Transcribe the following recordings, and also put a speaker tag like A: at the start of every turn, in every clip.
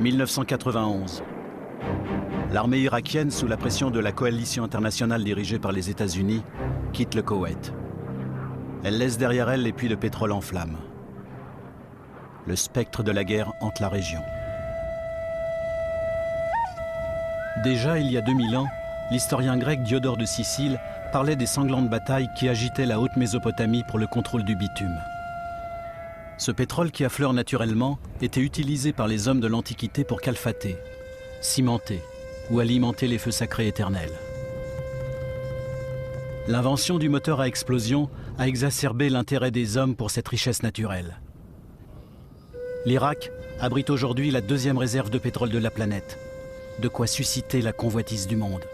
A: 1991. L'armée irakienne, sous la pression de la coalition internationale dirigée par les États-Unis, quitte le Koweït. Elle laisse derrière elle les puits de pétrole en flammes. Le spectre de la guerre hante la région. Déjà, il y a 2000 ans, l'historien grec Diodore de Sicile parlait des sanglantes batailles qui agitaient la haute Mésopotamie pour le contrôle du bitume. Ce pétrole qui affleure naturellement était utilisé par les hommes de l'Antiquité pour calfater, cimenter ou alimenter les feux sacrés éternels. L'invention du moteur à explosion a exacerbé l'intérêt des hommes pour cette richesse naturelle. L'Irak abrite aujourd'hui la deuxième réserve de pétrole de la planète, de quoi susciter la convoitise du monde.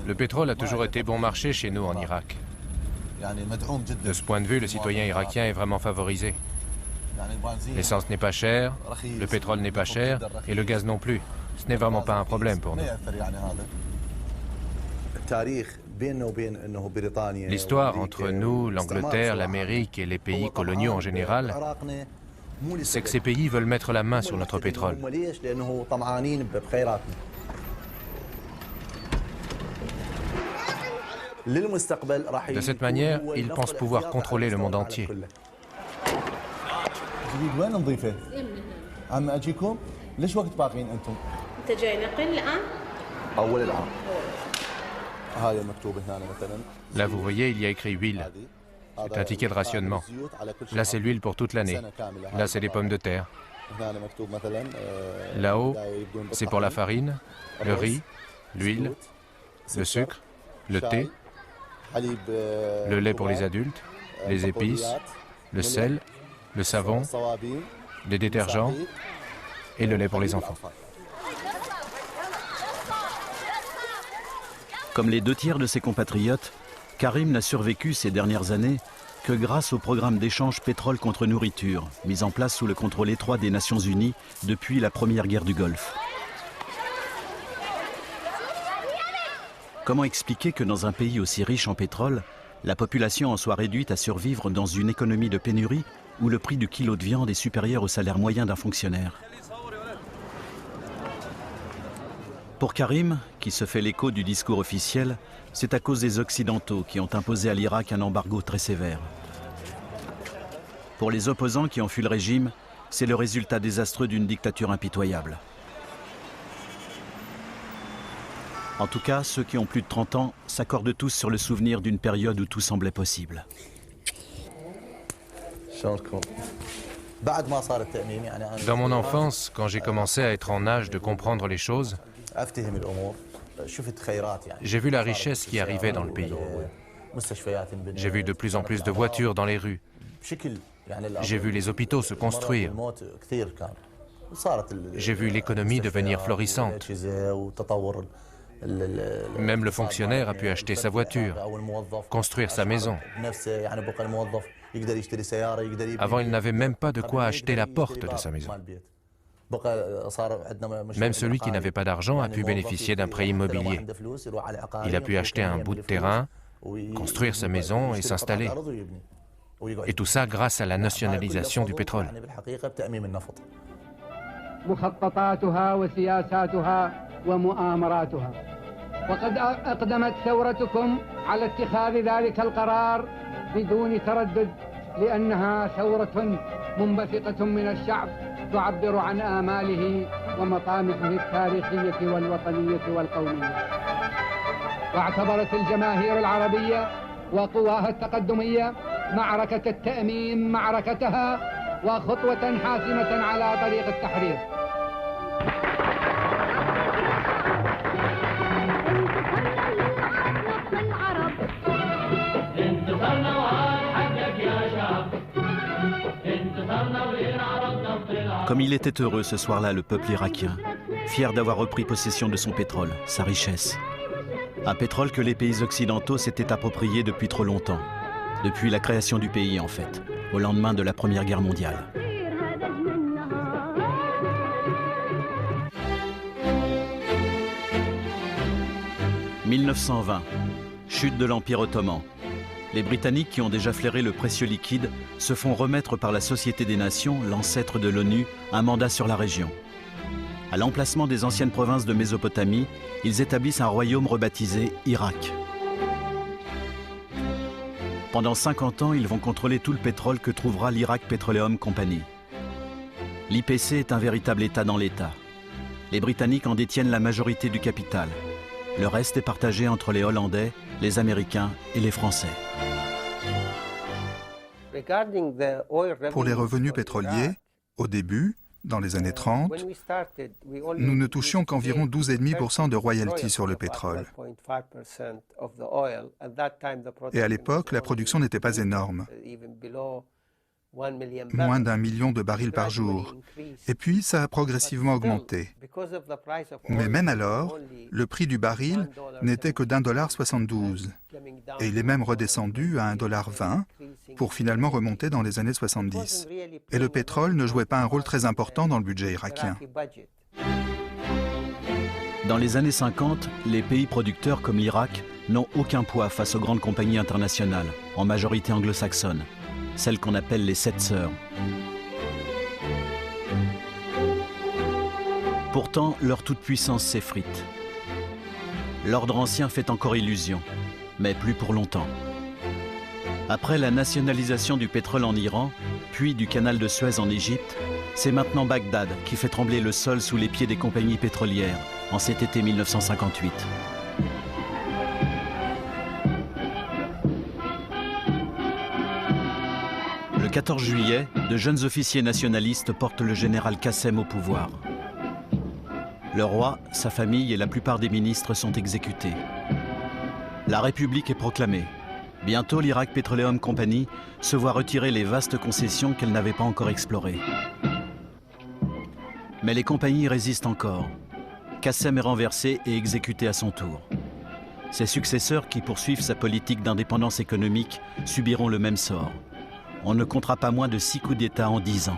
B: Le pétrole a toujours été bon marché chez nous en Irak. De ce point de vue, le citoyen irakien est vraiment favorisé. L'essence n'est pas chère, le pétrole n'est pas cher et le gaz non plus. Ce n'est vraiment pas un problème pour nous. L'histoire entre nous, l'Angleterre, l'Amérique et les pays coloniaux en général, c'est que ces pays veulent mettre la main sur notre pétrole. De cette manière, ils pensent pouvoir contrôler le monde entier. Là, vous voyez, il y a écrit huile. C'est un ticket de rationnement. Là, c'est l'huile pour toute l'année. Là, c'est les pommes de terre. Là-haut, c'est pour la farine, le riz, l'huile, le sucre, le thé, le lait pour les adultes, les épices, le sel, le savon, les détergents et le lait pour les enfants.
A: Comme les 2 tiers de ses compatriotes, Karim n'a survécu ces dernières années que grâce au programme d'échange pétrole contre nourriture, mis en place sous le contrôle étroit des Nations Unies depuis la première guerre du Golfe. Comment expliquer que dans un pays aussi riche en pétrole, la population en soit réduite à survivre dans une économie de pénurie où le prix du kilo de viande est supérieur au salaire moyen d'un fonctionnaire? Pour Karim, qui se fait l'écho du discours officiel, c'est à cause des Occidentaux qui ont imposé à l'Irak un embargo très sévère. Pour les opposants qui ont fui le régime, c'est le résultat désastreux d'une dictature impitoyable. En tout cas, ceux qui ont plus de 30 ans s'accordent tous sur le souvenir d'une période où tout semblait possible.
B: Dans mon enfance, quand j'ai commencé à être en âge de comprendre les choses, j'ai vu la richesse qui arrivait dans le pays. J'ai vu de plus en plus de voitures dans les rues. J'ai vu les hôpitaux se construire. J'ai vu l'économie devenir florissante. Même le fonctionnaire a pu acheter sa voiture, construire sa maison. Avant, il n'avait même pas de quoi acheter la porte de sa maison. Même celui qui n'avait pas d'argent a pu bénéficier d'un prêt immobilier. Il a pu acheter un bout de terrain, construire sa maison et s'installer. Et tout ça grâce à la nationalisation du pétrole.
C: وقد أقدمت ثورتكم على اتخاذ ذلك القرار بدون تردد لأنها ثورة منبثقة من الشعب تعبر عن آماله ومطامحه التاريخية والوطنية والقومية. واعتبرت الجماهير العربية وقواها التقدمية معركة التأميم معركتها وخطوة حاسمة على طريق التحرير.
A: Comme il était heureux ce soir-là, le peuple irakien, fier d'avoir repris possession de son pétrole, sa richesse. Un pétrole que les pays occidentaux s'étaient approprié depuis trop longtemps. Depuis la création du pays, en fait, au lendemain de la Première Guerre mondiale. « 1920, chute de l'Empire ottoman. Les Britanniques, qui ont déjà flairé le précieux liquide, se font remettre par la Société des Nations, l'ancêtre de l'ONU, un mandat sur la région. À l'emplacement des anciennes provinces de Mésopotamie, ils établissent un royaume rebaptisé Irak. Pendant 50 ans, ils vont contrôler tout le pétrole que trouvera l'Iraq Petroleum Company. L'IPC est un véritable État dans l'État. Les Britanniques en détiennent la majorité du capital. Le reste est partagé entre les Hollandais, les Américains et les Français.
D: Pour les revenus pétroliers, au début, dans les années 30, nous ne touchions qu'environ 12,5% de royalties sur le pétrole. Et à l'époque, la production n'était pas énorme. Moins d'1 million de barils par jour. Et puis, ça a progressivement augmenté. Mais même alors, le prix du baril n'était que d'1,72 $. Et il est même redescendu à 1,20 $ pour finalement remonter dans les années 70. Et le pétrole ne jouait pas un rôle très important dans le budget irakien.
A: Dans les années 50, les pays producteurs comme l'Irak n'ont aucun poids face aux grandes compagnies internationales, en majorité anglo-saxonnes, celles qu'on appelle les Sept Sœurs. Pourtant, leur toute-puissance s'effrite. L'ordre ancien fait encore illusion, mais plus pour longtemps. Après la nationalisation du pétrole en Iran, puis du canal de Suez en Égypte, c'est maintenant Bagdad qui fait trembler le sol sous les pieds des compagnies pétrolières en cet été 1958. Le 14 juillet, de jeunes officiers nationalistes portent le général Qassem au pouvoir. Le roi, sa famille et la plupart des ministres sont exécutés. La République est proclamée. Bientôt, l'Iraq Petroleum Company se voit retirer les vastes concessions qu'elle n'avait pas encore explorées. Mais les compagnies résistent encore. Qassem est renversé et exécuté à son tour. Ses successeurs, qui poursuivent sa politique d'indépendance économique, subiront le même sort. On ne comptera pas moins de 6 coups d'État en 10 ans.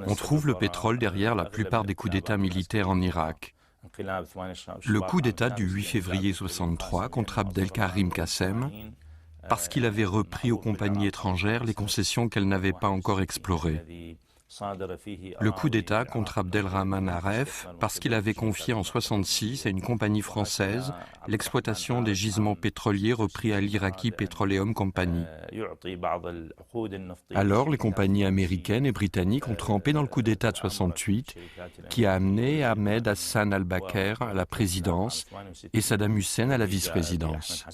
E: On trouve le pétrole derrière la plupart des coups d'État militaires en Irak. Le coup d'État du 8 février 1963 contre Abdelkarim Qassem, parce qu'il avait repris aux compagnies étrangères les concessions qu'elles n'avaient pas encore explorées. Le coup d'État contre Abdelrahman Aref, parce qu'il avait confié en 1966 à une compagnie française l'exploitation des gisements pétroliers repris à l'Iraqi Petroleum Company. Alors, les compagnies américaines et britanniques ont trempé dans le coup d'État de 1968 qui a amené Ahmed Hassan al-Bakr à la présidence et Saddam Hussein à la vice-présidence.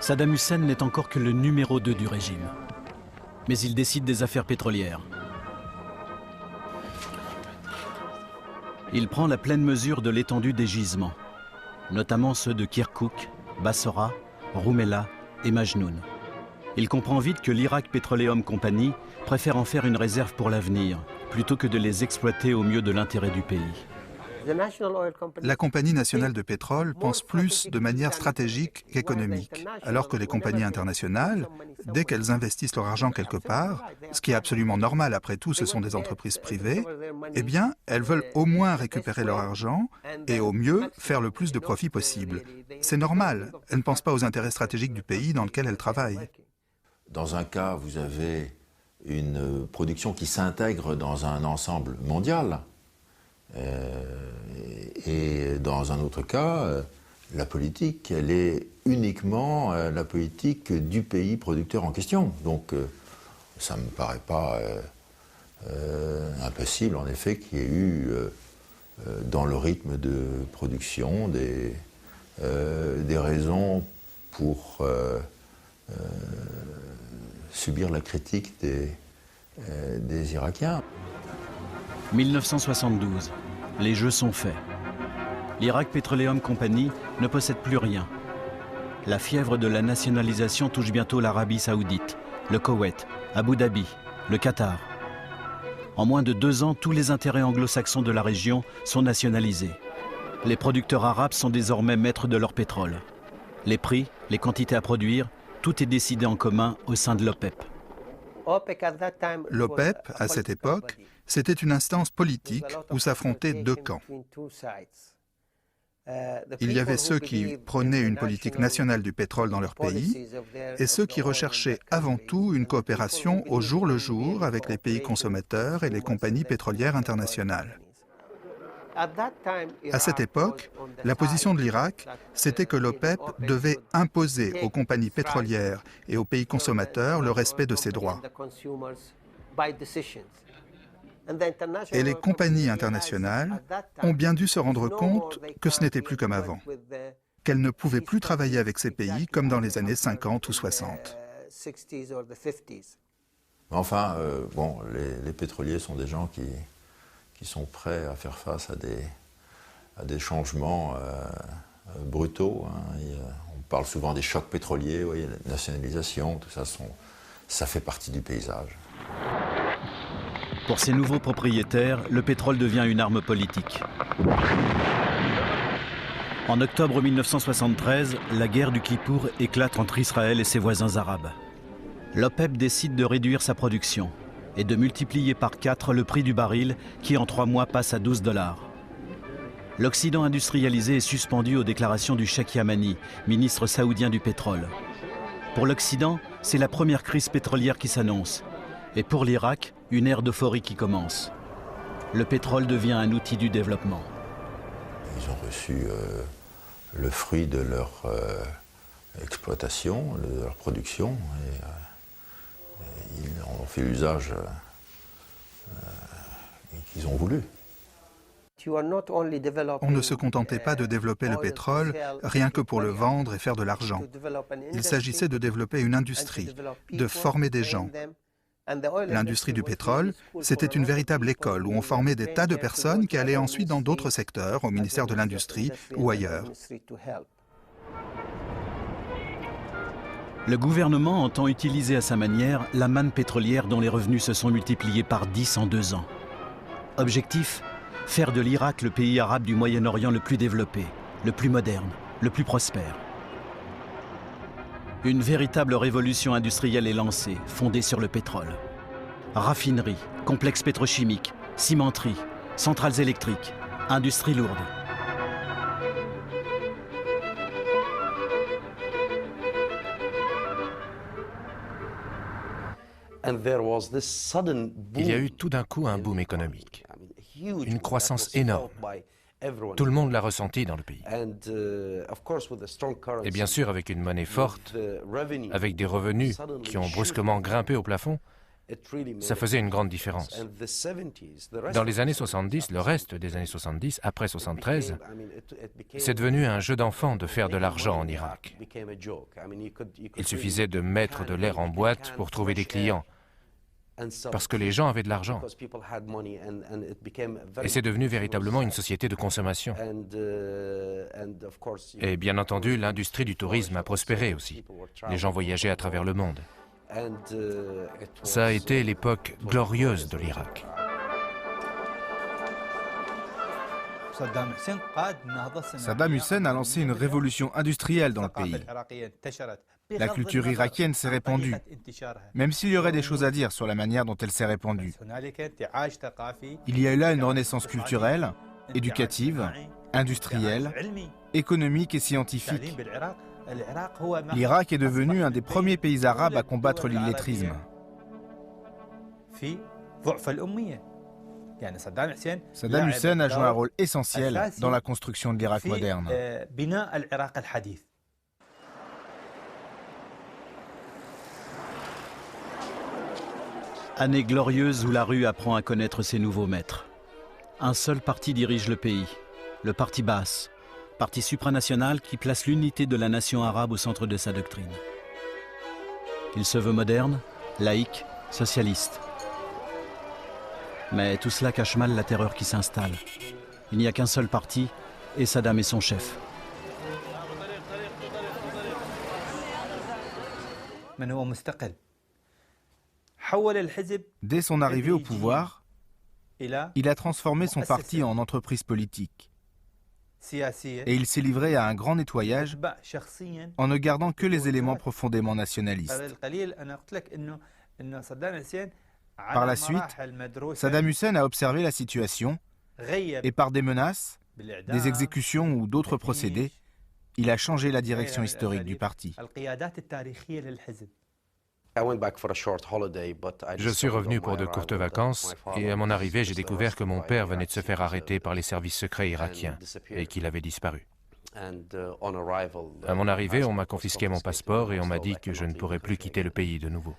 A: Saddam Hussein n'est encore que le numéro 2 du régime. Mais il décide des affaires pétrolières. Il prend la pleine mesure de l'étendue des gisements, notamment ceux de Kirkouk, Bassora, Rouméla et Majnoun. Il comprend vite que l'Iraq Petroleum Company préfère en faire une réserve pour l'avenir, plutôt que de les exploiter au mieux de l'intérêt du pays.
D: La Compagnie nationale de pétrole pense plus de manière stratégique qu'économique, alors que les compagnies internationales, dès qu'elles investissent leur argent quelque part, ce qui est absolument normal après tout, ce sont des entreprises privées, eh bien, elles veulent au moins récupérer leur argent et au mieux faire le plus de profit possible. C'est normal, elles ne pensent pas aux intérêts stratégiques du pays dans lequel elles travaillent.
F: Dans un cas, vous avez une production qui s'intègre dans un ensemble mondial. Et dans un autre cas, la politique, elle est uniquement la politique du pays producteur en question. Donc, ça ne me paraît pas impossible, en effet, qu'il y ait eu, dans le rythme de production, des raisons pour subir la critique des Irakiens.
A: 1972, les jeux sont faits. L'Iraq Petroleum Company ne possède plus rien. la fièvre de la nationalisation touche bientôt l'Arabie saoudite, le Koweït, Abu Dhabi, le Qatar. En moins de 2 ans, tous les intérêts anglo-saxons de la région sont nationalisés. Les producteurs arabes sont désormais maîtres de leur pétrole. Les prix, les quantités à produire, tout est décidé en commun au sein de l'OPEP.
D: L'OPEP, à cette époque, c'était une instance politique où s'affrontaient 2 camps. Il y avait ceux qui prônaient une politique nationale du pétrole dans leur pays et ceux qui recherchaient avant tout une coopération au jour le jour avec les pays consommateurs et les compagnies pétrolières internationales. À cette époque, la position de l'Irak, c'était que l'OPEP devait imposer aux compagnies pétrolières et aux pays consommateurs le respect de ces droits. Et les compagnies internationales ont bien dû se rendre compte que ce n'était plus comme avant, qu'elles ne pouvaient plus travailler avec ces pays comme dans les années 50 ou 60.
F: Enfin, les pétroliers sont des gens qui sont prêts à faire face à des changements brutaux. On parle souvent des chocs pétroliers, la nationalisation, tout ça, ça fait partie du paysage.
A: Pour ces nouveaux propriétaires, le pétrole devient une arme politique. En octobre 1973, la guerre du Kippour éclate entre Israël et ses voisins arabes. L'OPEP décide de réduire sa production et de multiplier par 4 le prix du baril qui en 3 mois passe à $12. L'Occident industrialisé est suspendu aux déclarations du cheikh Yamani, ministre saoudien du pétrole. Pour l'Occident, c'est la première crise pétrolière qui s'annonce. Et pour l'Irak, une ère d'euphorie qui commence. Le pétrole devient un outil du développement.
F: Ils ont reçu le fruit de leur exploitation, de leur production, et ils en ont fait l'usage qu'ils ont voulu.
D: On ne se contentait pas de développer le pétrole rien que pour le vendre et faire de l'argent. Il s'agissait de développer une industrie, de former des gens. L'industrie du pétrole, c'était une véritable école où on formait des tas de personnes qui allaient ensuite dans d'autres secteurs, au ministère de l'Industrie ou ailleurs.
A: Le gouvernement entend utiliser à sa manière la manne pétrolière dont les revenus se sont multipliés par 10 en 2 ans. Objectif, faire de l'Irak le pays arabe du Moyen-Orient le plus développé, le plus moderne, le plus prospère. Une véritable révolution industrielle est lancée, fondée sur le pétrole. Raffineries, complexes pétrochimiques, cimenteries, centrales électriques, industrie lourde.
B: Il y a eu tout d'un coup un boom économique, une croissance énorme. Tout le monde l'a ressenti dans le pays. Et bien sûr, avec une monnaie forte, avec des revenus qui ont brusquement grimpé au plafond, ça faisait une grande différence. Dans les années 70, le reste des années 70, après 73, c'est devenu un jeu d'enfant de faire de l'argent en Irak. Il suffisait de mettre de l'air en boîte pour trouver des clients, parce que les gens avaient de l'argent. Et c'est devenu véritablement une société de consommation. Et bien entendu, l'industrie du tourisme a prospéré aussi. Les gens voyageaient à travers le monde. Ça a été l'époque glorieuse de l'Irak.
G: Saddam Hussein a lancé une révolution industrielle dans le pays. La culture irakienne s'est répandue, même s'il y aurait des choses à dire sur la manière dont elle s'est répandue. Il y a eu là une renaissance culturelle, éducative, industrielle, économique et scientifique. L'Irak est devenu un des premiers pays arabes à combattre l'illettrisme. Saddam Hussein a joué un rôle essentiel dans la construction de l'Irak moderne.
A: Année glorieuse où la rue apprend à connaître ses nouveaux maîtres. Un seul parti dirige le pays, le parti Baas, parti supranational qui place l'unité de la nation arabe au centre de sa doctrine. Il se veut moderne, laïque, socialiste. Mais tout cela cache mal la terreur qui s'installe. Il n'y a qu'un seul parti, et Saddam est son chef.
G: Dès son arrivée au pouvoir, il a transformé son parti en entreprise politique. Et il s'est livré à un grand nettoyage en ne gardant que les éléments profondément nationalistes. Par la suite, Saddam Hussein a observé la situation et par des menaces, des exécutions ou d'autres procédés, il a changé la direction historique du parti.
B: Je suis revenu pour de courtes vacances et à mon arrivée, j'ai découvert que mon père venait de se faire arrêter par les services secrets irakiens et qu'il avait disparu. À mon arrivée, on m'a confisqué mon passeport et on m'a dit que je ne pourrais plus quitter le pays de nouveau.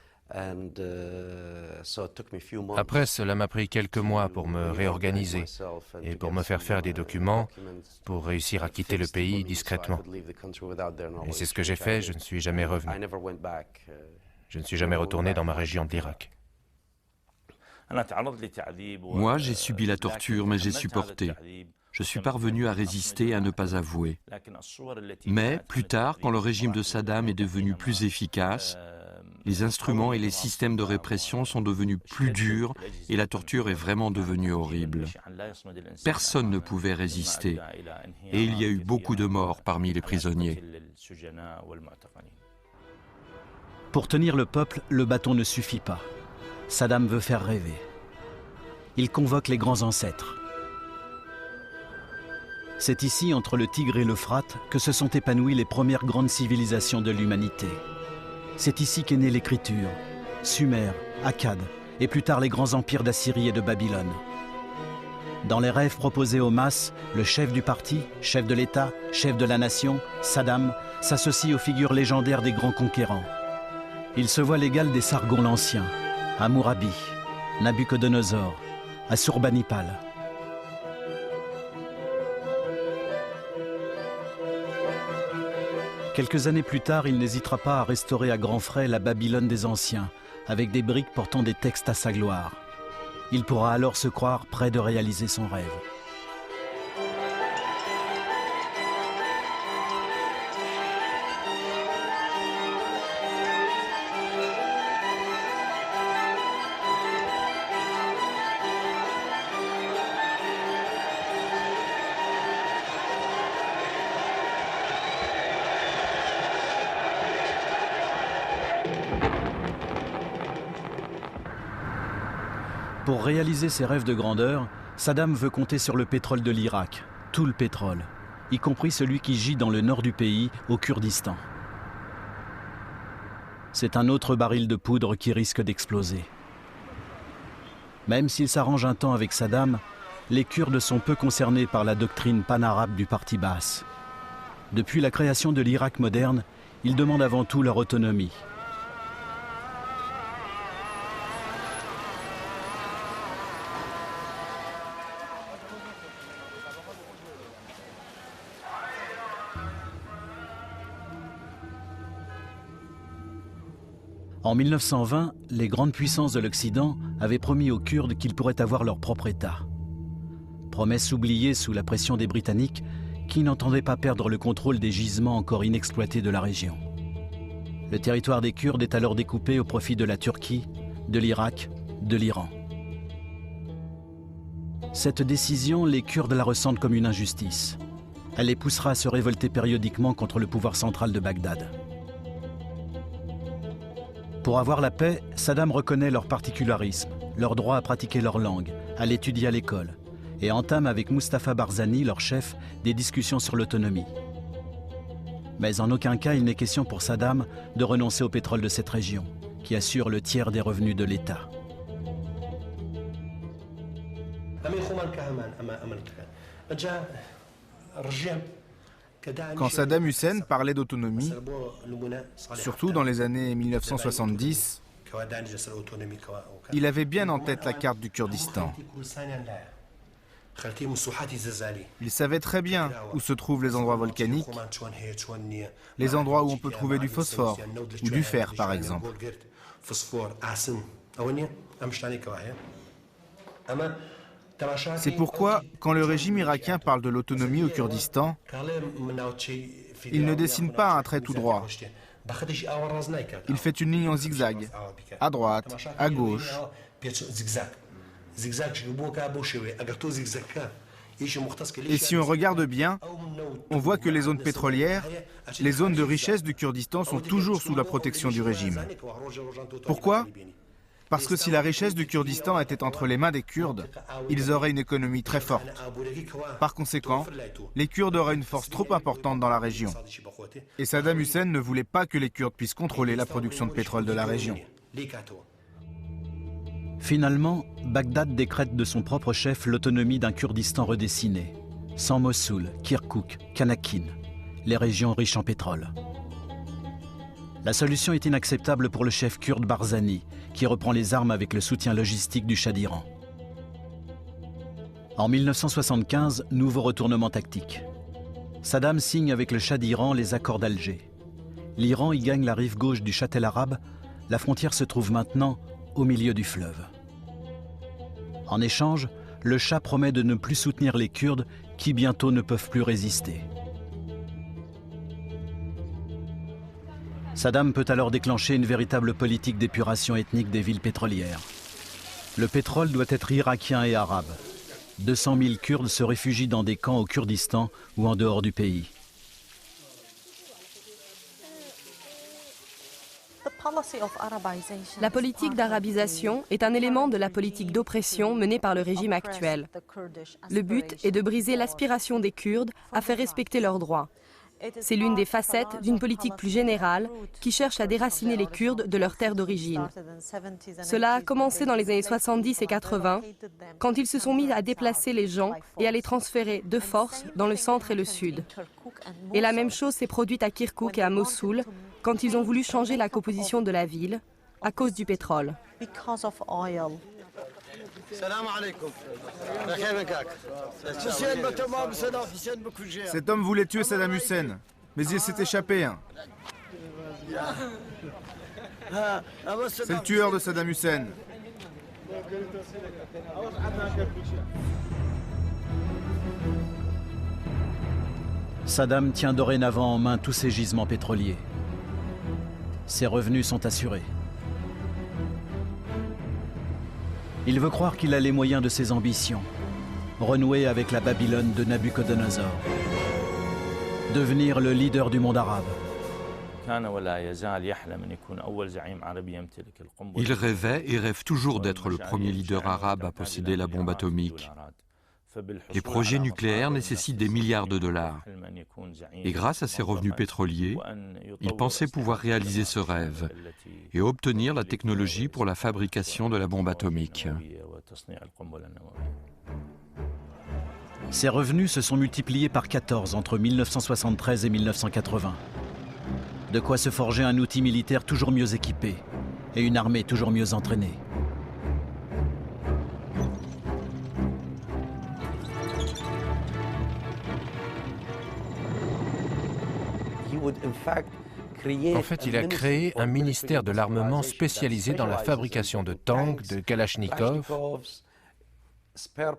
B: Après, cela m'a pris quelques mois pour me réorganiser et pour me faire des documents pour réussir à quitter le pays discrètement. Et c'est ce que j'ai fait, je ne suis jamais revenu. Je ne suis jamais retourné dans ma région de l'Irak.
E: Moi, j'ai subi la torture, mais j'ai supporté. Je suis parvenu à résister et à ne pas avouer. Mais, plus tard, quand le régime de Saddam est devenu plus efficace, les instruments et les systèmes de répression sont devenus plus durs et la torture est vraiment devenue horrible. Personne ne pouvait résister et il y a eu beaucoup de morts parmi les prisonniers.
A: Pour tenir le peuple, le bâton ne suffit pas. Saddam veut faire rêver. Il convoque les grands ancêtres. C'est ici, entre le Tigre et l'Euphrate, que se sont épanouies les premières grandes civilisations de l'humanité. C'est ici qu'est née l'écriture, Sumer, Akkad, et plus tard les grands empires d'Assyrie et de Babylone. Dans les rêves proposés aux masses, le chef du parti, chef de l'État, chef de la nation, Saddam, s'associe aux figures légendaires des grands conquérants. Il se voit l'égal des Sargon l'Ancien, Hammurabi, Nabuchodonosor, Assurbanipal. Quelques années plus tard, il n'hésitera pas à restaurer à grands frais la Babylone des Anciens, avec des briques portant des textes à sa gloire. Il pourra alors se croire près de réaliser son rêve. Pour réaliser ses rêves de grandeur, Saddam veut compter sur le pétrole de l'Irak, tout le pétrole, y compris celui qui gît dans le nord du pays, au Kurdistan. C'est un autre baril de poudre qui risque d'exploser. Même s'il s'arrange un temps avec Saddam, les Kurdes sont peu concernés par la doctrine pan-arabe du parti Baas. Depuis la création de l'Irak moderne, ils demandent avant tout leur autonomie. En 1920, les grandes puissances de l'Occident avaient promis aux Kurdes qu'ils pourraient avoir leur propre État. Promesse oubliée sous la pression des Britanniques qui n'entendaient pas perdre le contrôle des gisements encore inexploités de la région. Le territoire des Kurdes est alors découpé au profit de la Turquie, de l'Irak, de l'Iran. Cette décision, les Kurdes la ressentent comme une injustice. Elle les poussera à se révolter périodiquement contre le pouvoir central de Bagdad. Pour avoir la paix, Saddam reconnaît leur particularisme, leur droit à pratiquer leur langue, à l'étudier à l'école, et entame avec Mustafa Barzani, leur chef, des discussions sur l'autonomie. Mais en aucun cas il n'est question pour Saddam de renoncer au pétrole de cette région, qui assure le tiers des revenus de l'État.
G: Quand Saddam Hussein parlait d'autonomie, surtout dans les années 1970, il avait bien en tête la carte du Kurdistan. Il savait très bien où se trouvent les endroits volcaniques, les endroits où on peut trouver du phosphore ou du fer, par exemple. C'est pourquoi, quand le régime irakien parle de l'autonomie au Kurdistan, il ne dessine pas un trait tout droit, Il fait une ligne en zigzag, à droite, à gauche. Et si on regarde bien, on voit que les zones pétrolières, les zones de richesse du Kurdistan sont toujours sous la protection du régime. Pourquoi ? Parce que si la richesse du Kurdistan était entre les mains des Kurdes, ils auraient une économie très forte. Par conséquent, les Kurdes auraient une force trop importante dans la région. Et Saddam Hussein ne voulait pas que les Kurdes puissent contrôler la production de pétrole de la région.
A: Finalement, Bagdad décrète de son propre chef l'autonomie d'un Kurdistan redessiné, sans Mossoul, Kirkouk, Kanakin, les régions riches en pétrole. La solution est inacceptable pour le chef kurde Barzani, qui reprend les armes avec le soutien logistique du Shah d'Iran. En 1975, nouveau retournement tactique. Saddam signe avec le Shah d'Iran les accords d'Alger. L'Iran y gagne la rive gauche du Châtel arabe. La frontière se trouve maintenant au milieu du fleuve. En échange, le Shah promet de ne plus soutenir les Kurdes qui bientôt ne peuvent plus résister. Saddam peut alors déclencher une véritable politique d'épuration ethnique des villes pétrolières. Le pétrole doit être irakien et arabe. 200 000 Kurdes se réfugient dans des camps au Kurdistan ou en dehors du pays.
H: La politique d'arabisation est un élément de la politique d'oppression menée par le régime actuel. Le but est de briser l'aspiration des Kurdes à faire respecter leurs droits. C'est l'une des facettes d'une politique plus générale qui cherche à déraciner les Kurdes de leur terre d'origine. Cela a commencé dans les années 70 et 80, quand ils se sont mis à déplacer les gens et à les transférer de force dans le centre et le sud. Et la même chose s'est produite à Kirkouk et à Mossoul, quand ils ont voulu changer la composition de la ville à cause du pétrole.
G: Cet homme voulait tuer Saddam Hussein, mais il s'est échappé. C'est le tueur de Saddam Hussein.
A: Saddam tient dorénavant en main tous ses gisements pétroliers. Ses revenus sont assurés. Il veut croire qu'il a les moyens de ses ambitions, renouer avec la Babylone de Nabuchodonosor, devenir le leader du monde arabe.
E: Il rêvait et rêve toujours d'être le premier leader arabe à posséder la bombe atomique. Les projets nucléaires nécessitent des milliards de dollars. Et grâce à ses revenus pétroliers, il pensait pouvoir réaliser ce rêve et obtenir la technologie pour la fabrication de la bombe atomique.
A: Ses revenus se sont multipliés par 14 entre 1973 et 1980. De quoi se forger un outil militaire toujours mieux équipé et une armée toujours mieux entraînée.
B: En fait, il a créé un ministère de l'armement spécialisé dans la fabrication de tanks, de kalachnikovs,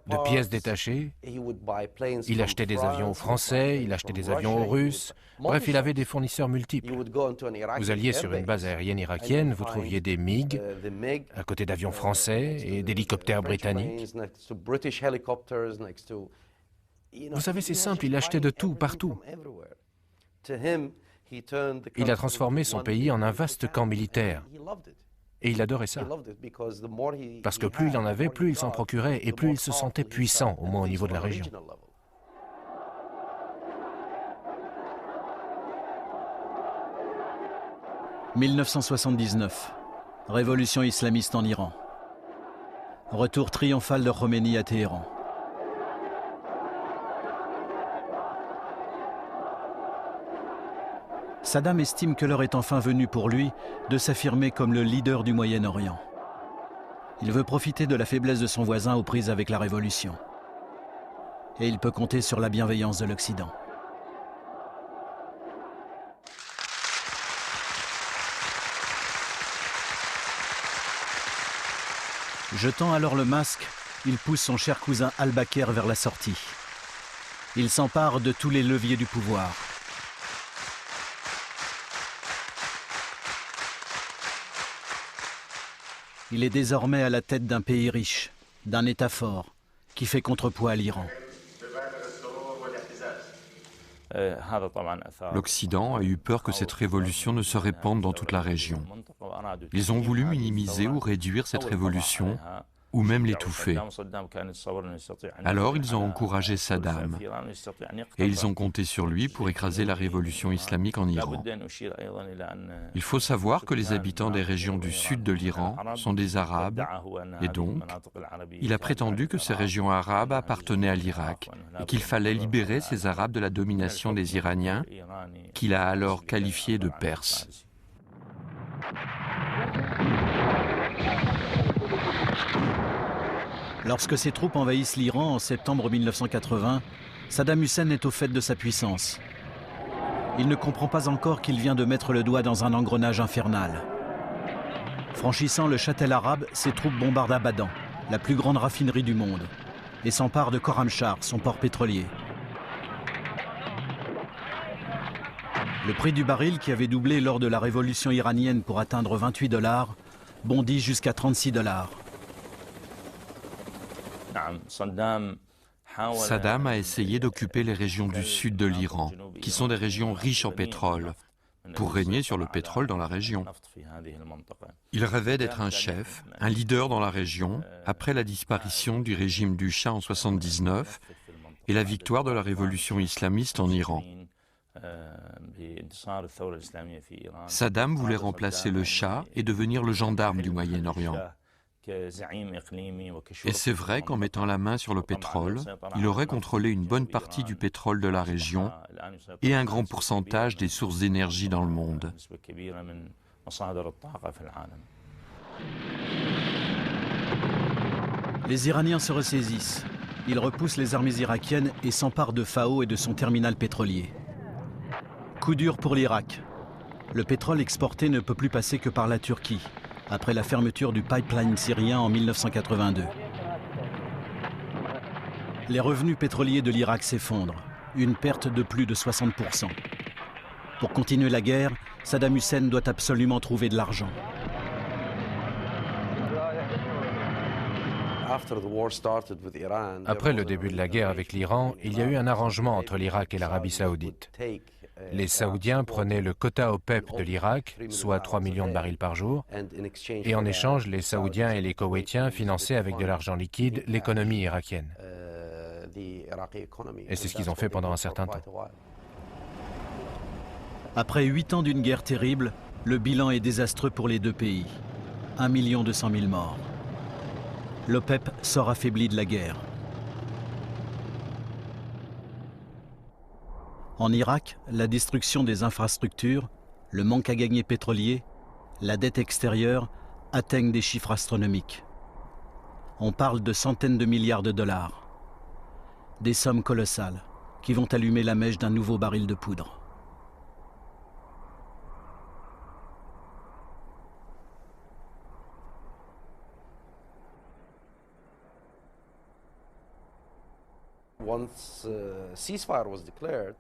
B: de pièces détachées. Il achetait des avions français, il achetait des avions russes. Bref, il avait des fournisseurs multiples. Vous alliez sur une base aérienne irakienne, vous trouviez des MiG à côté d'avions français et d'hélicoptères britanniques. Vous savez, c'est simple, il achetait de tout, partout. Il a transformé son pays en un vaste camp militaire. Et il adorait ça. Parce que plus il en avait, plus il s'en procurait et plus il se sentait puissant, au moins au niveau de la région.
A: « 1979, révolution islamiste en Iran. Retour triomphal de Khomeini à Téhéran. Saddam estime que l'heure est enfin venue pour lui de s'affirmer comme le leader du Moyen-Orient. Il veut profiter de la faiblesse de son voisin aux prises avec la révolution. Et il peut compter sur la bienveillance de l'Occident. Jetant alors le masque, il pousse son cher cousin Al-Bakr vers la sortie. Il s'empare de tous les leviers du pouvoir. Il est désormais à la tête d'un pays riche, d'un État fort, qui fait contrepoids à l'Iran.
E: L'Occident a eu peur que cette révolution ne se répande dans toute la région. Ils ont voulu minimiser ou réduire cette révolution, ou même l'étouffer. Alors ils ont encouragé Saddam, et ils ont compté sur lui pour écraser la révolution islamique en Iran. Il faut savoir que les habitants des régions du sud de l'Iran sont des Arabes, et donc, il a prétendu que ces régions arabes appartenaient à l'Irak, et qu'il fallait libérer ces Arabes de la domination des Iraniens, qu'il a alors qualifiés de Perses.
A: Lorsque ses troupes envahissent l'Iran en septembre 1980, Saddam Hussein est au fait de sa puissance. Il ne comprend pas encore qu'il vient de mettre le doigt dans un engrenage infernal. Franchissant le Châtel arabe, ses troupes bombardent Abadan, la plus grande raffinerie du monde, et s'emparent de Khorramshahr, son port pétrolier. Le prix du baril, qui avait doublé lors de la révolution iranienne pour atteindre 28 $, bondit jusqu'à 36 $.
E: Saddam a essayé d'occuper les régions du sud de l'Iran, qui sont des régions riches en pétrole, pour régner sur le pétrole dans la région. Il rêvait d'être un chef, un leader dans la région, après la disparition du régime du Shah en 1979 et la victoire de la révolution islamiste en Iran. Saddam voulait remplacer le Shah et devenir le gendarme du Moyen-Orient. Et c'est vrai qu'en mettant la main sur le pétrole, il aurait contrôlé une bonne partie du pétrole de la région et un grand pourcentage des sources d'énergie dans le monde.
A: Les Iraniens se ressaisissent. Ils repoussent les armées irakiennes et s'emparent de Fao et de son terminal pétrolier. Coup dur pour l'Irak. Le pétrole exporté ne peut plus passer que par la Turquie, après la fermeture du pipeline syrien en 1982. Les revenus pétroliers de l'Irak s'effondrent, une perte de plus de 60%. Pour continuer la guerre, Saddam Hussein doit absolument trouver de l'argent.
B: Après le début de la guerre avec l'Iran, il y a eu un arrangement entre l'Irak et l'Arabie saoudite. Les Saoudiens prenaient le quota OPEP de l'Irak, soit 3 millions de barils par jour, et en échange, les Saoudiens et les Koweïtiens finançaient avec de l'argent liquide l'économie irakienne. Et c'est ce qu'ils ont fait pendant un certain temps.
A: Après 8 ans d'une guerre terrible, le bilan est désastreux pour les deux pays. 1 200 000 morts. L'OPEP sort affaibli de la guerre. En Irak, la destruction des infrastructures, le manque à gagner pétrolier, la dette extérieure atteignent des chiffres astronomiques. On parle de centaines de milliards de dollars. Des sommes colossales qui vont allumer la mèche d'un nouveau baril de poudre.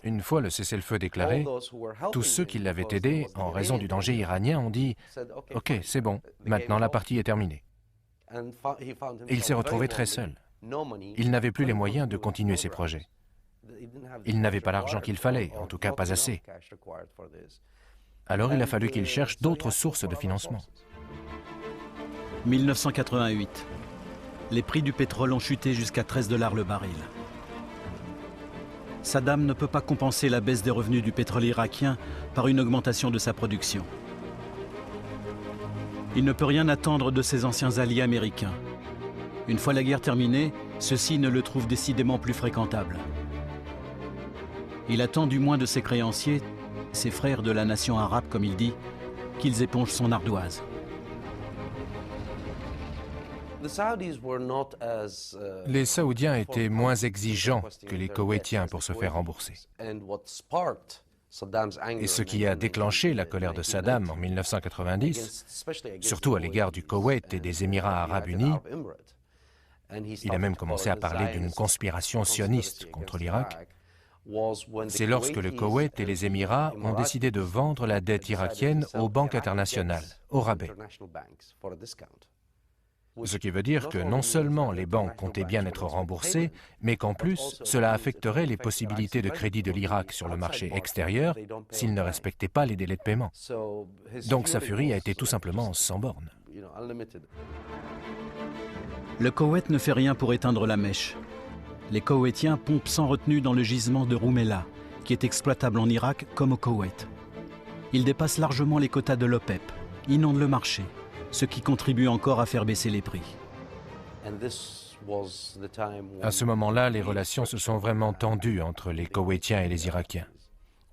B: Une fois le cessez-le-feu déclaré, tous ceux qui l'avaient aidé, en raison du danger iranien, ont dit « Ok, c'est bon, maintenant la partie est terminée ». Il s'est retrouvé très seul. Il n'avait plus les moyens de continuer ses projets. Il n'avait pas l'argent qu'il fallait, en tout cas pas assez. Alors il a fallu qu'il cherche d'autres sources de financement.
A: 1988. Les prix du pétrole ont chuté jusqu'à 13 $ le baril. Saddam ne peut pas compenser la baisse des revenus du pétrole irakien par une augmentation de sa production. Il ne peut rien attendre de ses anciens alliés américains. Une fois la guerre terminée, ceux-ci ne le trouvent décidément plus fréquentable. Il attend du moins de ses créanciers, ses frères de la nation arabe comme il dit, qu'ils épongent son ardoise.
B: Les Saoudiens étaient moins exigeants que les Koweïtiens pour se faire rembourser. Et ce qui a déclenché la colère de Saddam en 1990, surtout à l'égard du Koweït et des Émirats arabes unis, il a même commencé à parler d'une conspiration sioniste contre l'Irak. C'est lorsque le Koweït et les Émirats ont décidé de vendre la dette irakienne aux banques internationales, au rabais. Ce qui veut dire que non seulement les banques comptaient bien être remboursées, mais qu'en plus, cela affecterait les possibilités de crédit de l'Irak sur le marché extérieur s'il ne respectait pas les délais de paiement. Donc sa furie a été tout simplement sans borne.
A: Le Koweït ne fait rien pour éteindre la mèche. Les Koweïtiens pompent sans retenue dans le gisement de Rumaila, qui est exploitable en Irak comme au Koweït. Ils dépassent largement les quotas de l'OPEP, inondent le marché, ce qui contribue encore à faire baisser les prix.
B: À ce moment-là, les relations se sont vraiment tendues entre les Koweïtiens et les Irakiens.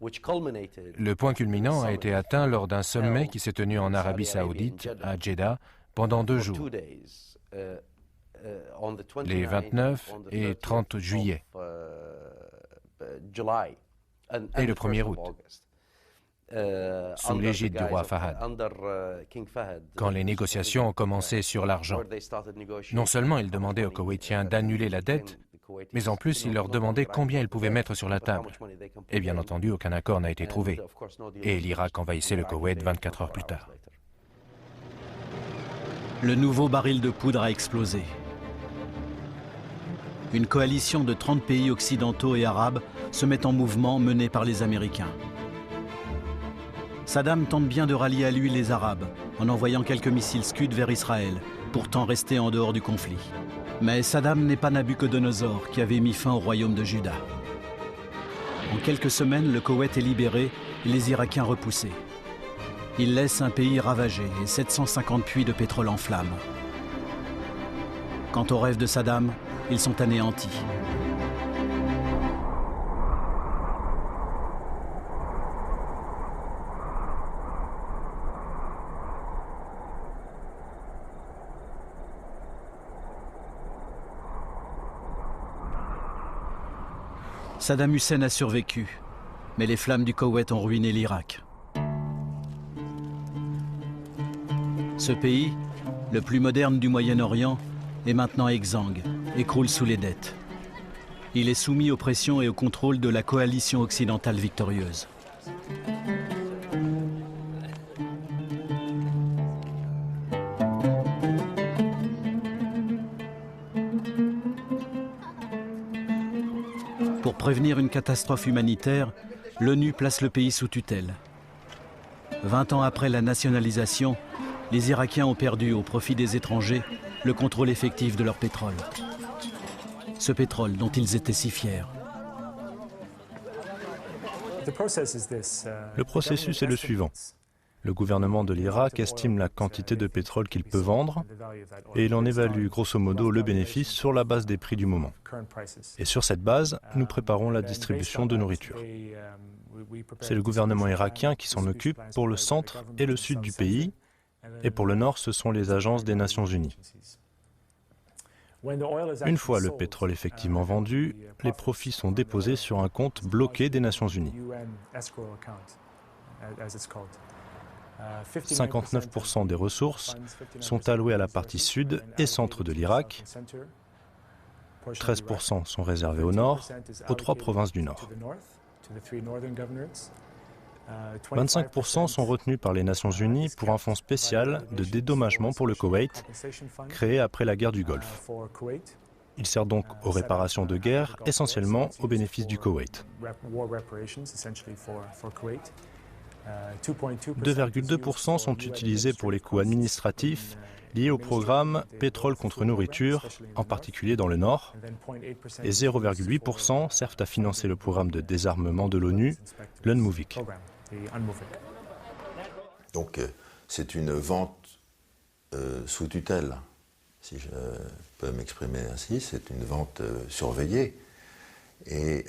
B: Le point culminant a été atteint lors d'un sommet qui s'est tenu en Arabie Saoudite, à Jeddah, pendant 2 jours, les 29 et 30 juillet, et le 1er août, sous l'égide du roi Fahad, quand les négociations ont commencé sur l'argent. Non seulement ils demandaient aux Koweïtiens d'annuler la dette, mais en plus ils leur demandaient combien ils pouvaient mettre sur la table. Et bien entendu, aucun accord n'a été trouvé. Et l'Irak envahissait le Koweït 24 heures plus tard.
A: Le nouveau baril de poudre a explosé. Une coalition de 30 pays occidentaux et arabes se met en mouvement, menée par les Américains. Saddam tente bien de rallier à lui les Arabes, en envoyant quelques missiles Scud vers Israël, pourtant restés en dehors du conflit. Mais Saddam n'est pas Nabuchodonosor, qui avait mis fin au royaume de Juda. En quelques semaines, le Koweït est libéré et les Irakiens repoussés. Il laisse un pays ravagé et 750 puits de pétrole en flammes. Quant aux rêves de Saddam, ils sont anéantis. Saddam Hussein a survécu, mais les flammes du Koweït ont ruiné l'Irak. Ce pays, le plus moderne du Moyen-Orient, est maintenant exsangue, écroule sous les dettes. Il est soumis aux pressions et au contrôle de la coalition occidentale victorieuse. Pour prévenir une catastrophe humanitaire, l'ONU place le pays sous tutelle. 20 ans après la nationalisation, les Irakiens ont perdu au profit des étrangers le contrôle effectif de leur pétrole. Ce pétrole dont ils étaient si fiers.
I: Le processus est le suivant. Le gouvernement de l'Irak estime la quantité de pétrole qu'il peut vendre et il en évalue grosso modo le bénéfice sur la base des prix du moment. Et sur cette base, nous préparons la distribution de nourriture. C'est le gouvernement irakien qui s'en occupe pour le centre et le sud du pays, et pour le nord, ce sont les agences des Nations Unies. Une fois le pétrole effectivement vendu, les profits sont déposés sur un compte bloqué des Nations Unies. 59% des ressources sont allouées à la partie sud et centre de l'Irak. 13% sont réservés au nord, aux 3 provinces du nord. 25% sont retenus par les Nations Unies pour un fonds spécial de dédommagement pour le Koweït, créé après la guerre du Golfe. Il sert donc aux réparations de guerre, essentiellement au bénéfice du Koweït. 2,2% sont utilisés pour les coûts administratifs liés au programme Pétrole contre nourriture, en particulier dans le Nord, et 0,8% servent à financer le programme de désarmement de l'ONU, l'UNMOVIC.
F: Donc c'est une vente sous tutelle, si je peux m'exprimer ainsi, c'est une vente surveillée. Et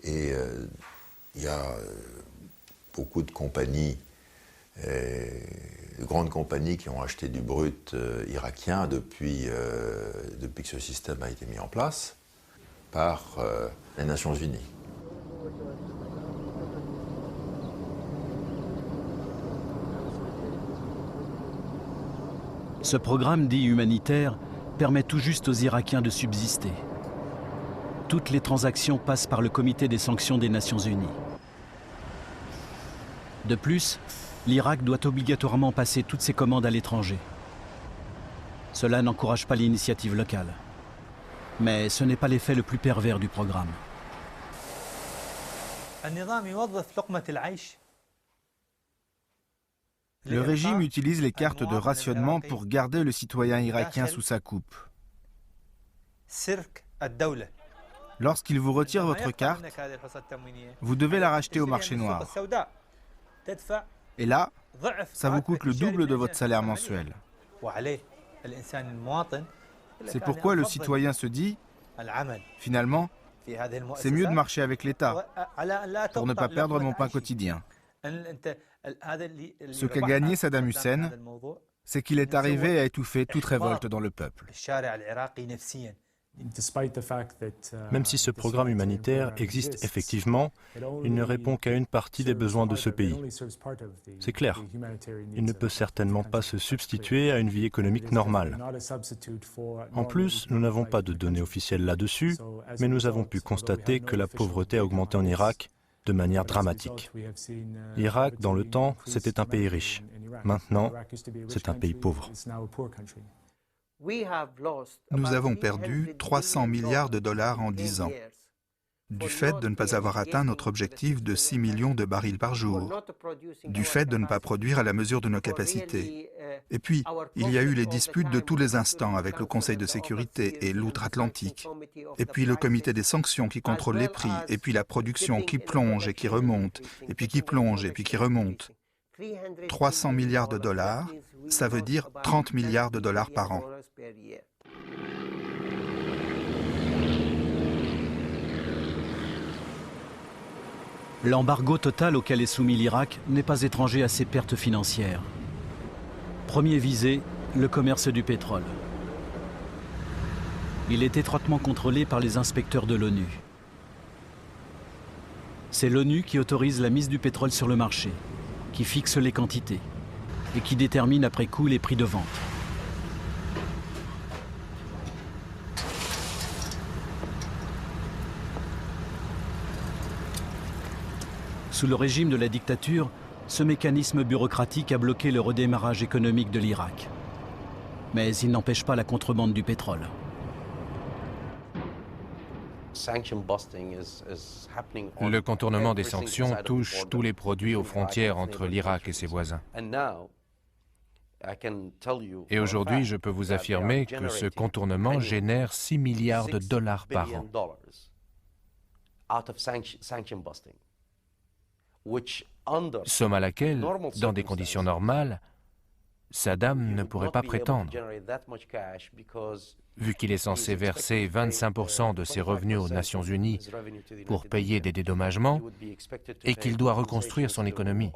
F: il y a beaucoup de compagnies, de grandes compagnies qui ont acheté du brut irakien depuis que ce système a été mis en place par les Nations Unies.
A: Ce programme dit humanitaire permet tout juste aux Irakiens de subsister. Toutes les transactions passent par le comité des sanctions des Nations Unies. De plus, l'Irak doit obligatoirement passer toutes ses commandes à l'étranger. Cela n'encourage pas l'initiative locale. Mais ce n'est pas l'effet le plus pervers du programme.
G: Le régime utilise les cartes de rationnement pour garder le citoyen irakien sous sa coupe. Lorsqu'il vous retire votre carte, vous devez la racheter au marché noir. Et là, ça vous coûte le double de votre salaire mensuel. C'est pourquoi le citoyen se dit, finalement, c'est mieux de marcher avec l'État pour ne pas perdre mon pain quotidien. Ce qu'a gagné Saddam Hussein, c'est qu'il est arrivé à étouffer toute révolte dans le peuple.
I: Même si ce programme humanitaire existe effectivement, il ne répond qu'à une partie des besoins de ce pays. C'est clair, il ne peut certainement pas se substituer à une vie économique normale. En plus, nous n'avons pas de données officielles là-dessus, mais nous avons pu constater que la pauvreté a augmenté en Irak de manière dramatique. L'Irak, dans le temps, c'était un pays riche. Maintenant, c'est un pays pauvre.
D: Nous avons perdu 300 milliards de dollars en 10 ans, du fait de ne pas avoir atteint notre objectif de 6 millions de barils par jour, du fait de ne pas produire à la mesure de nos capacités. Et puis, il y a eu les disputes de tous les instants avec le Conseil de sécurité et l'outre-Atlantique, et puis le comité des sanctions qui contrôle les prix, et puis la production qui plonge et qui remonte, et puis qui plonge et puis qui remonte. 300 milliards de dollars, ça veut dire 30 milliards de dollars par an.
A: L'embargo total auquel est soumis l'Irak n'est pas étranger à ses pertes financières. Premier visé, le commerce du pétrole. Il est étroitement contrôlé par les inspecteurs de l'ONU. C'est l'ONU qui autorise la mise du pétrole sur le marché, qui fixe les quantités et qui détermine après coup les prix de vente. Sous le régime de la dictature, ce mécanisme bureaucratique a bloqué le redémarrage économique de l'Irak. Mais il n'empêche pas la contrebande du pétrole.
B: Le contournement des sanctions touche tous les produits aux frontières entre l'Irak et ses voisins. Et aujourd'hui, je peux vous affirmer que ce contournement génère 6 milliards de dollars par an. Somme à laquelle, dans des conditions normales, Saddam ne pourrait pas prétendre, vu qu'il est censé verser 25% de ses revenus aux Nations Unies pour payer des dédommagements et qu'il doit reconstruire son économie.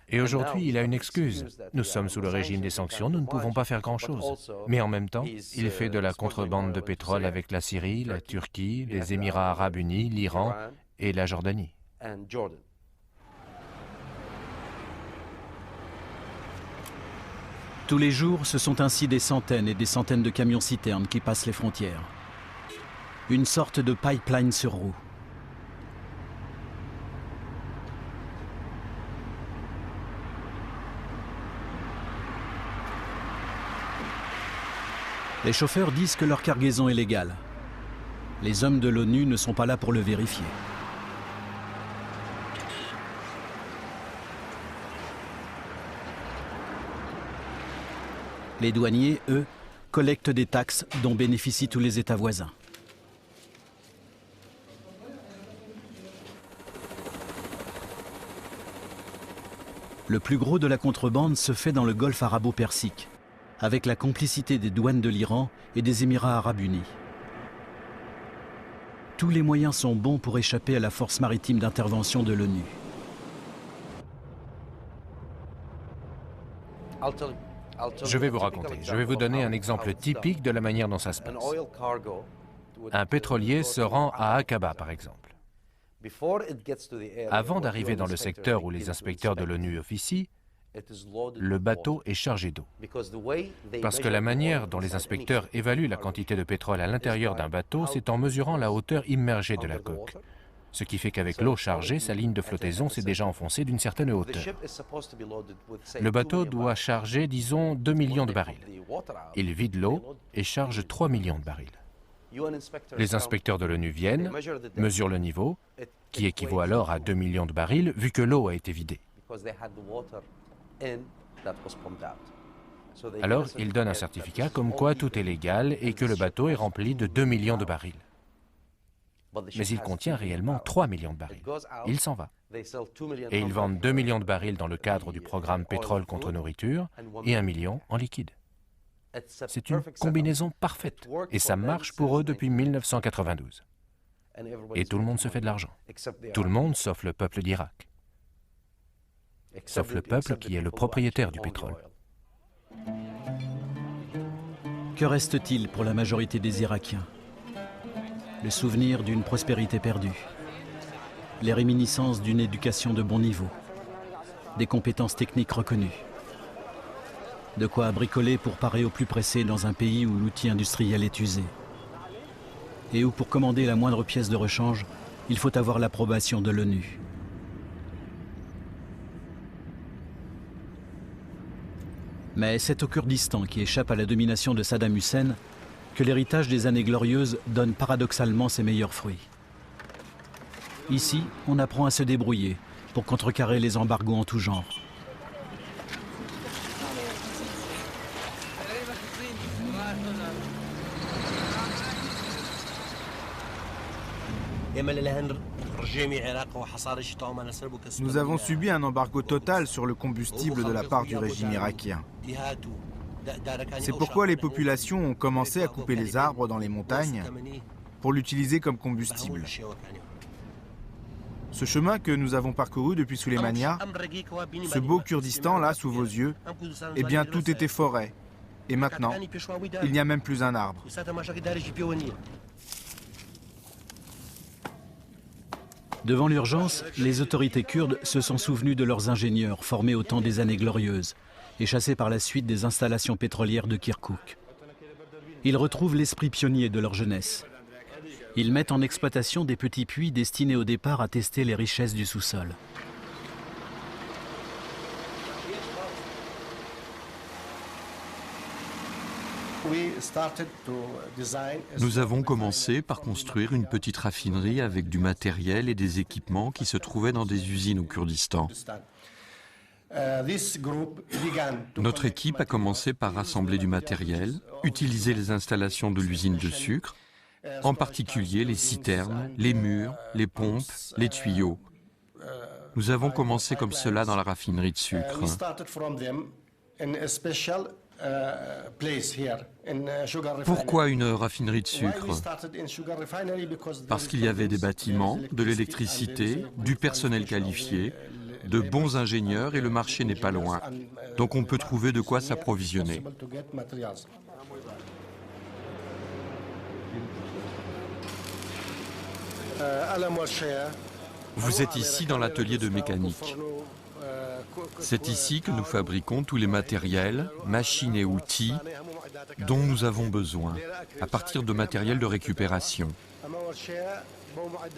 B: Et aujourd'hui, il a une excuse. Nous sommes sous le régime des sanctions, nous ne pouvons pas faire grand-chose. Mais en même temps, il fait de la contrebande de pétrole avec la Syrie, la Turquie, les Émirats arabes unis, l'Iran et la Jordanie.
A: Tous les jours, ce sont ainsi des centaines et des centaines de camions-citernes qui passent les frontières. Une sorte de pipeline sur roue. Les chauffeurs disent que leur cargaison est légale. Les hommes de l'ONU ne sont pas là pour le vérifier. Les douaniers, eux, collectent des taxes dont bénéficient tous les États voisins. Le plus gros de la contrebande se fait dans le golfe arabo-persique, avec la complicité des douanes de l'Iran et des Émirats arabes unis. Tous les moyens sont bons pour échapper à la force maritime d'intervention de l'ONU.
B: Je vais vous raconter, je vais vous donner un exemple typique de la manière dont ça se passe. Un pétrolier se rend à Aqaba, par exemple. Avant d'arriver dans le secteur où les inspecteurs de l'ONU officient, le bateau est chargé d'eau. Parce que la manière dont les inspecteurs évaluent la quantité de pétrole à l'intérieur d'un bateau, c'est en mesurant la hauteur immergée de la coque. Ce qui fait qu'avec l'eau chargée, sa ligne de flottaison s'est déjà enfoncée d'une certaine hauteur. Le bateau doit charger, disons, 2 millions de barils. Il vide l'eau et charge 3 millions de barils. Les inspecteurs de l'ONU viennent, mesurent le niveau, qui équivaut alors à 2 millions de barils, vu que l'eau a été vidée. Alors, ils donnent un certificat comme quoi tout est légal et que le bateau est rempli de 2 millions de barils. Mais il contient réellement 3 millions de barils. Il s'en va. Et ils vendent 2 millions de barils dans le cadre du programme pétrole contre nourriture et 1 million en liquide. C'est une combinaison parfaite et ça marche pour eux depuis 1992. Et tout le monde se fait de l'argent. Tout le monde sauf le peuple d'Irak. Sauf le peuple qui est le propriétaire du pétrole.
A: Que reste-t-il pour la majorité des Irakiens? Le souvenir d'une prospérité perdue, les réminiscences d'une éducation de bon niveau, des compétences techniques reconnues, de quoi bricoler pour parer au plus pressé dans un pays où l'outil industriel est usé, et où pour commander la moindre pièce de rechange, il faut avoir l'approbation de l'ONU. Mais c'est au Kurdistan qui échappe à la domination de Saddam Hussein que l'héritage des années glorieuses donne paradoxalement ses meilleurs fruits. Ici, on apprend à se débrouiller pour contrecarrer les embargos en tout genre.
G: Nous avons subi un embargo total sur le combustible de la part du régime irakien. C'est pourquoi les populations ont commencé à couper les arbres dans les montagnes pour l'utiliser comme combustible. Ce chemin que nous avons parcouru depuis Souleymania, ce beau Kurdistan là sous vos yeux, eh bien tout était forêt. Et maintenant, il n'y a même plus un arbre.
A: Devant l'urgence, les autorités kurdes se sont souvenues de leurs ingénieurs formés au temps des années glorieuses et chassés par la suite des installations pétrolières de Kirkouk. Ils retrouvent l'esprit pionnier de leur jeunesse. Ils mettent en exploitation des petits puits destinés au départ à tester les richesses du sous-sol.
E: Nous avons commencé par construire une petite raffinerie avec du matériel et des équipements qui se trouvaient dans des usines au Kurdistan. Notre équipe a commencé par rassembler du matériel, utiliser les installations de l'usine de sucre, en particulier les citernes, les murs, les pompes, les tuyaux. Nous avons commencé comme cela dans la raffinerie de sucre. Pourquoi une raffinerie de sucre? Parce qu'il y avait des bâtiments, de l'électricité, du personnel qualifié, de bons ingénieurs et le marché n'est pas loin. Donc on peut trouver de quoi s'approvisionner. Vous êtes ici dans l'atelier de mécanique. C'est ici que nous fabriquons tous les matériels, machines et outils dont nous avons besoin, à partir de matériel de récupération.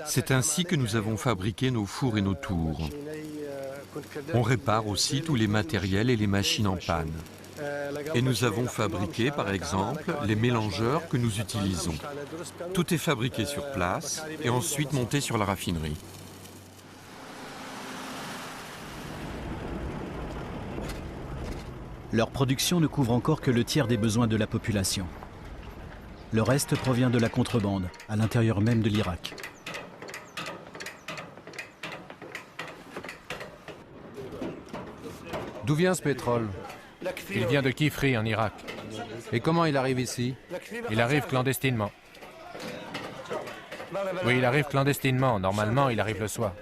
E: C'est ainsi que nous avons fabriqué nos fours et nos tours. On répare aussi tous les matériels et les machines en panne. Et nous avons fabriqué, par exemple, les mélangeurs que nous utilisons. Tout est fabriqué sur place et ensuite monté sur la raffinerie.
A: Leur production ne couvre encore que le tiers des besoins de la population. Le reste provient de la contrebande, à l'intérieur même de l'Irak.
B: D'où vient ce pétrole? Il vient de Kifri, en Irak. Et comment il arrive ici? Il arrive clandestinement. Oui, il arrive clandestinement. Normalement, il arrive le soir.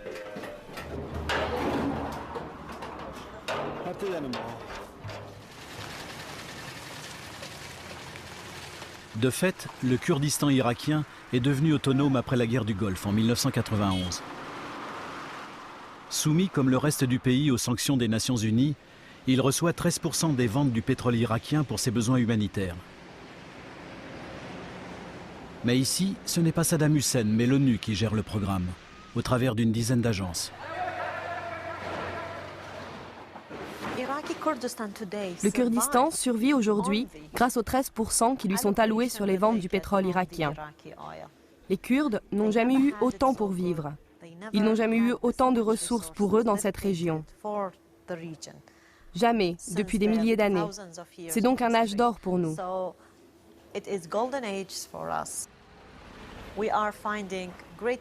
A: De fait, le Kurdistan irakien est devenu autonome après la guerre du Golfe en 1991. Soumis comme le reste du pays aux sanctions des Nations Unies, il reçoit 13% des ventes du pétrole irakien pour ses besoins humanitaires. Mais ici, ce n'est pas Saddam Hussein, mais l'ONU qui gère le programme. au travers d'une dizaine d'agences.
H: Le Kurdistan survit aujourd'hui grâce aux 13% qui lui sont alloués sur les ventes du pétrole irakien. Les Kurdes n'ont jamais eu autant pour vivre. Ils n'ont jamais eu autant de ressources pour eux dans cette région. Jamais, depuis des milliers d'années. C'est donc un âge d'or pour nous.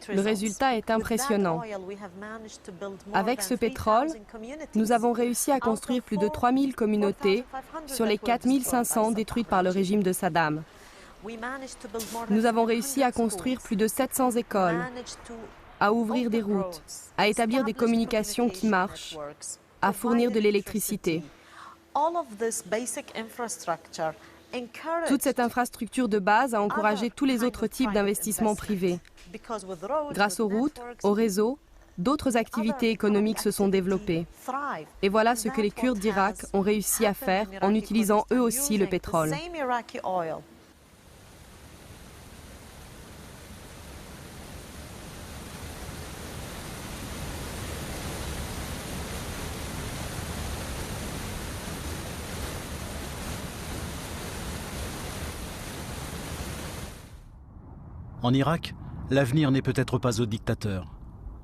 H: Le résultat est impressionnant. Avec ce pétrole, nous avons réussi à construire plus de 3000 communautés sur les 4500 détruites par le régime de Saddam. Nous avons réussi à construire plus de 700 écoles, à ouvrir des routes, à établir des communications qui marchent, à fournir de l'électricité. Toute cette infrastructure de base a encouragé tous les autres types d'investissements privés. Grâce aux routes, au réseau, d'autres activités économiques se sont développées. Et voilà ce que les Kurdes d'Irak ont réussi à faire en utilisant eux aussi le pétrole.
A: En Irak, l'avenir n'est peut-être pas aux dictateurs.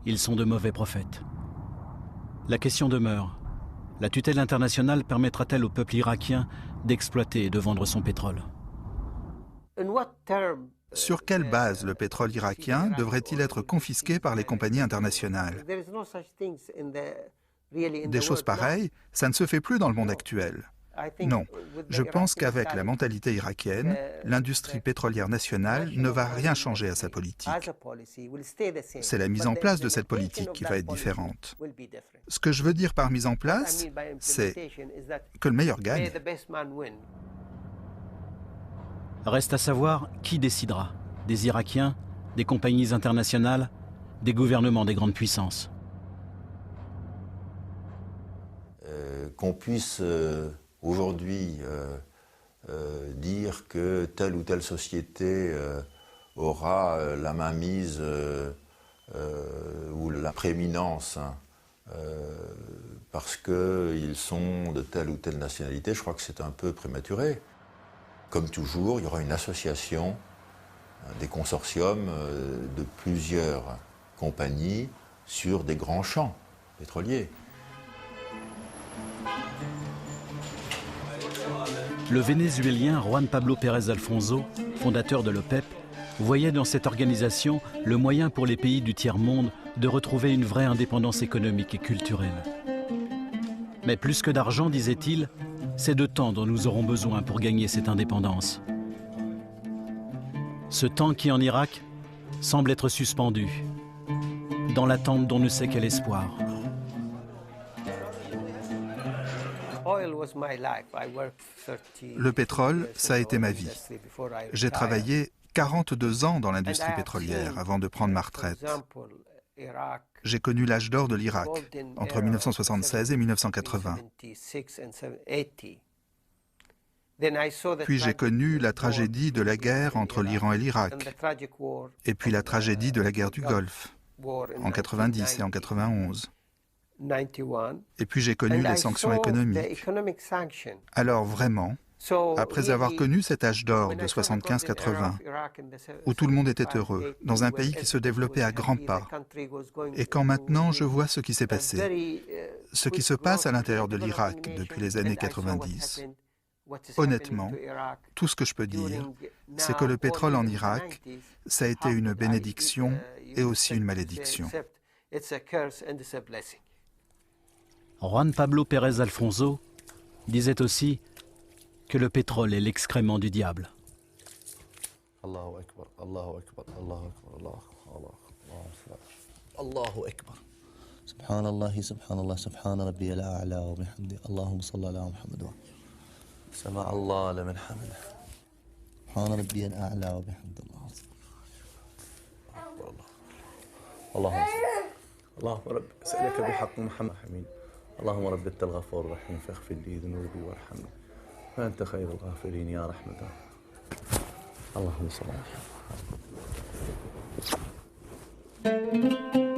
A: Ils sont de mauvais prophètes. La question demeure. La tutelle internationale permettra-t-elle au peuple irakien d'exploiter et de vendre son pétrole?
D: Sur quelle base le pétrole irakien devrait-il être confisqué par les compagnies internationales? Des choses pareilles, ça ne se fait plus dans le monde actuel. Non, je pense qu'avec la mentalité irakienne, l'industrie pétrolière nationale ne va rien changer à sa politique. C'est la mise en place de cette politique qui va être différente. Ce que je veux dire par mise en place, c'est que le meilleur gagne.
A: Reste à savoir qui décidera. Des Irakiens, des compagnies internationales, des gouvernements des grandes puissances.
F: Qu'on puisse aujourd'hui dire que telle ou telle société aura la mainmise ou la prééminence parce qu'ils sont de telle ou telle nationalité, je crois que c'est un peu prématuré. Comme toujours, il y aura une association, des consortiums de plusieurs compagnies sur des grands champs pétroliers.
A: Le Vénézuélien Juan Pablo Pérez Alfonso, fondateur de l'OPEP, voyait dans cette organisation le moyen pour les pays du tiers-monde de retrouver une vraie indépendance économique et culturelle. Mais plus que d'argent, disait-il, c'est de temps dont nous aurons besoin pour gagner cette indépendance. Ce temps qui, en Irak, semble être suspendu, dans l'attente d'on ne sait quel espoir.
D: Le pétrole, ça a été ma vie. J'ai travaillé 42 ans dans l'industrie pétrolière avant de prendre ma retraite. J'ai connu l'âge d'or de l'Irak, entre 1976 et 1980. Puis j'ai connu la tragédie de la guerre entre l'Iran et l'Irak, et puis la tragédie de la guerre du Golfe, en 90 et en 91. Et puis j'ai connu les sanctions économiques. Alors vraiment, après avoir connu cet âge d'or de 75-80, où tout le monde était heureux, dans un pays qui se développait à grands pas, et quand maintenant je vois ce qui s'est passé, ce qui se passe à l'intérieur de l'Irak depuis les années 90, honnêtement, tout ce que je peux dire, c'est que le pétrole en Irak, ça a été une bénédiction et aussi une malédiction.
A: Juan Pablo Pérez Alfonso disait aussi que le pétrole est l'excrément du diable.
J: Allahu Akbar, Allahu Akbar, Allahu Akbar, Allahu Akbar, Allahu Akbar. Subhanallah, subhanallah, subhana rabbi al-a'la wa bihamdi. Allahumma salli ala Muhammad wa sama Allah liman hamida. Subhana rabbi al-a'la wa bihamdi. Allahumma Allahumma rabbi as'aluka bihaqq Muhammad hamid. Allahumma rabbi antal ghafur rahim faghfir li dhunubi warhamni. فأنت خير الغافرين يا رحمة الله. اللهم صل على محمد.